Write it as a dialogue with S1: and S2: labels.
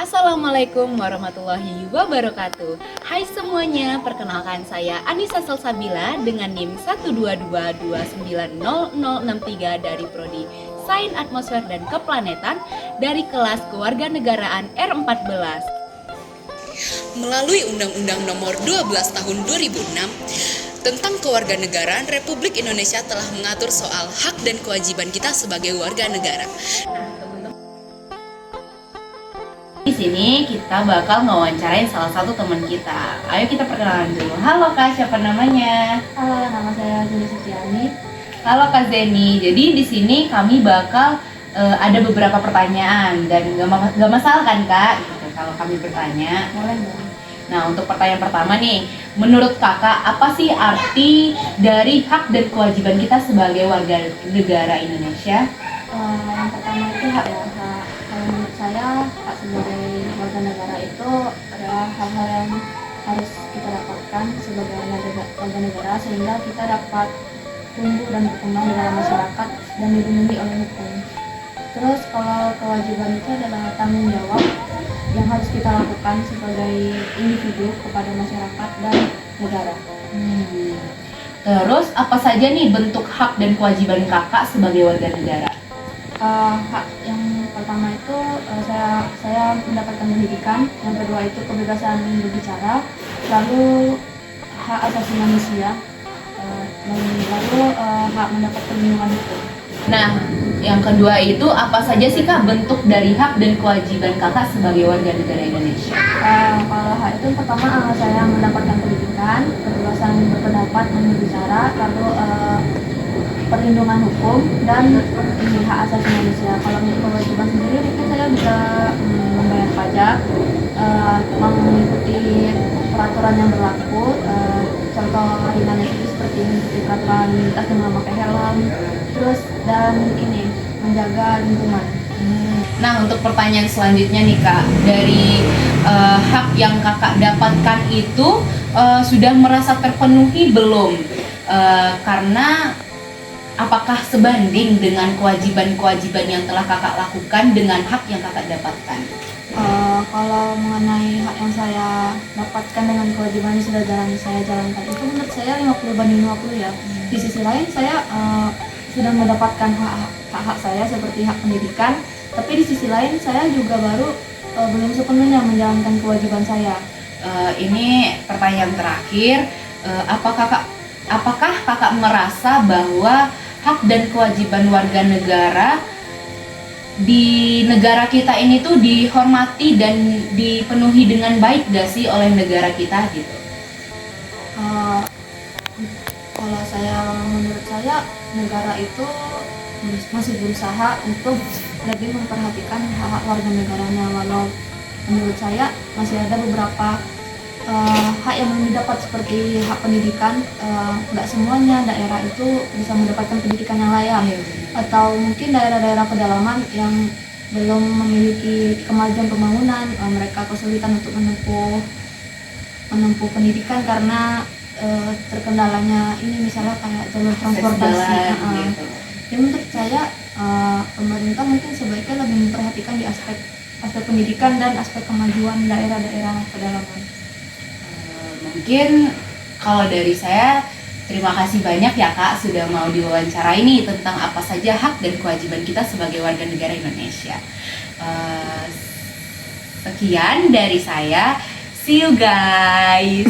S1: Assalamualaikum warahmatullahi wabarakatuh. Hai semuanya, perkenalkan saya Anissa Salsabila dengan NIM 122290063 dari Prodi Sains Atmosfer dan Keplanetan dari kelas Kewarganegaraan R14.
S2: Melalui Undang-Undang Nomor 12 Tahun 2006 tentang Kewarganegaraan, Republik Indonesia telah mengatur soal hak dan kewajiban kita sebagai warga negara.
S1: Di sini kita bakal ngewawancarain salah satu teman kita. Ayo kita perkenalan dulu. Halo Kak, siapa namanya?
S3: Halo, nama saya Zeni Suciani.
S1: Halo Kak Zeni. Jadi di sini kami bakal ada beberapa pertanyaan dan gak masalah kan Kak? Gitu, kalau kami bertanya.
S3: Boleh dong.
S1: Nah, untuk pertanyaan pertama nih, menurut Kakak apa sih arti dari hak dan kewajiban kita sebagai warga negara Indonesia?
S3: Yang pertama itu hak ya. Hak, kalau menurut saya, hak sebagai warga negara itu adalah hal-hal yang harus kita dapatkan sebagai warga negara sehingga kita dapat tumbuh dan berkembang di dalam masyarakat dan dilindungi oleh hukum. Terus kalau kewajiban itu adalah tanggung jawab yang harus kita lakukan sebagai individu kepada masyarakat dan negara.
S1: Terus apa saja nih bentuk hak dan kewajiban Kakak sebagai warga negara?
S3: Hak yang pertama itu saya mendapatkan pendidikan, yang kedua itu kebebasan berbicara, lalu hak asasi manusia, dan lalu hak mendapat perlindungan hukum.
S1: Nah, yang kedua itu apa saja sih Kak bentuk dari hak dan kewajiban Kakak sebagai warga negara Indonesia?
S3: Kalau hak itu pertama saya mendapatkan pendidikan, kebebasan berpendapat dan berbicara, lalu perlindungan hukum dan ini hak asasi manusia. Kalau untuk kewajiban sendiri mungkin saya bisa membayar pajak, mengikuti peraturan yang berlaku, contoh ringannya itu seperti mengikuti peraturan lintas tas dengan memakai helm, terus dan ini menjaga lingkungan.
S1: Nah, untuk pertanyaan selanjutnya nih Kak, dari hak yang Kakak dapatkan itu sudah merasa terpenuhi belum? Karena apakah sebanding dengan kewajiban-kewajiban yang telah Kakak lakukan dengan hak yang Kakak dapatkan?
S3: Kalau mengenai hak yang saya dapatkan dengan kewajiban yang sudah saya jalankan itu menurut saya 50/50 ya. Di sisi lain saya sudah mendapatkan hak-hak saya seperti hak pendidikan, tapi di sisi lain saya juga belum sepenuhnya menjalankan kewajiban saya.
S1: Ini pertanyaan terakhir, apakah Kakak merasa bahwa hak dan kewajiban warga negara di negara kita ini tuh dihormati dan dipenuhi dengan baik gak sih oleh negara kita gitu?
S3: Kalau menurut saya negara itu masih berusaha untuk lebih memperhatikan hak-hak warga negaranya, walau menurut saya masih ada beberapa hak yang belum didapat seperti hak pendidikan. Nggak semuanya daerah itu bisa mendapatkan pendidikan yang layak, atau mungkin daerah-daerah pedalaman yang belum memiliki kemajuan pembangunan, mereka kesulitan untuk menempuh pendidikan karena terkendalanya ini misalnya kayak jalur transportasi.
S1: Gitu.
S3: Jadi menurut saya pemerintah mungkin sebaiknya lebih memperhatikan di aspek pendidikan dan aspek kemajuan daerah-daerah pedalaman.
S1: Mungkin kalau dari saya, terima kasih banyak ya Kak sudah mau diwawancara ini tentang apa saja hak dan kewajiban kita sebagai warga negara Indonesia. Sekian dari saya, see you guys.